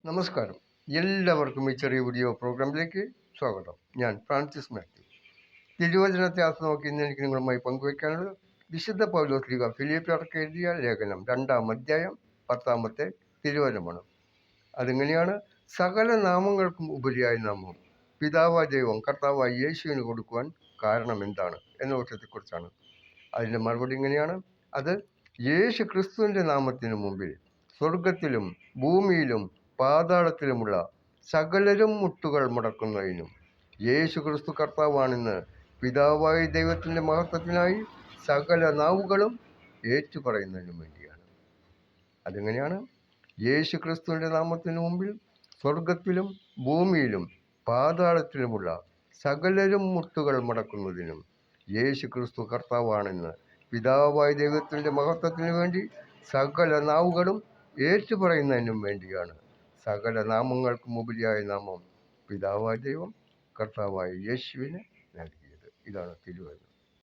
നമസ്കാരം. എല്ലാവർക്കും ഈ ചെറിയ വീഡിയോ പ്രോഗ്രാമിലേക്ക് സ്വാഗതം. ഞാൻ ഫ്രാൻസിസ് മാത്യു. തിരുവചനത്തെ ആസ്പദമാക്കി ഇന്ന് എനിക്ക് നിങ്ങളുമായി പങ്കുവയ്ക്കാനുള്ളത് വിശുദ്ധ പൗലോസ് ലീഗ ഫിലിപ്പിയർക്ക് എഴുതിയ ലേഖനം 2-ാം അധ്യായം 10-ാമത്തെ തിരുവചനമാണ്. അതിങ്ങനെയാണ്: സകല നാമങ്ങൾക്കും ഉപരിയായ നാമം പിതാവായ ദൈവം കർത്താവായ യേശുവിന് കൊടുക്കുവാൻ കാരണം എന്താണ് എന്ന വിഷയത്തെക്കുറിച്ചാണ്. അതിൻ്റെ മറുപടി ഇങ്ങനെയാണ്: അത് യേശു ക്രിസ്തുവിൻ്റെ നാമത്തിനു മുമ്പിൽ സ്വർഗത്തിലും ഭൂമിയിലും പാതാളത്തിലുമുള്ള സകലരും മുട്ടുകൾ മുടക്കുന്നതിനും യേശു ക്രിസ്തു കർത്താവാണെന്ന് പിതാവായ ദൈവത്തിൻ്റെ മഹത്വത്തിനായി സകല നാവുകളും ഏറ്റുപറയുന്നതിനും വേണ്ടിയാണ്. അതെങ്ങനെയാണ്? യേശു ക്രിസ്തുവിൻ്റെ നാമത്തിനു മുമ്പിൽ സ്വർഗത്തിലും ഭൂമിയിലും പാതാളത്തിലുമുള്ള സകലരും മുട്ടുകൾ മുടക്കുന്നതിനും യേശു ക്രിസ്തു കർത്താവാണെന്ന് പിതാവായ ദൈവത്തിൻ്റെ മഹത്വത്തിനു വേണ്ടി സകല നാവുകളും ഏറ്റുപറയുന്നതിനും വേണ്ടിയാണ് സകല നാമങ്ങൾക്കും ഉപരിയായ നാമം പിതാവായ ദൈവം കർത്താവായ യേശുവിന് നൽകിയത്. ഇതാണ് തിരുവചനം.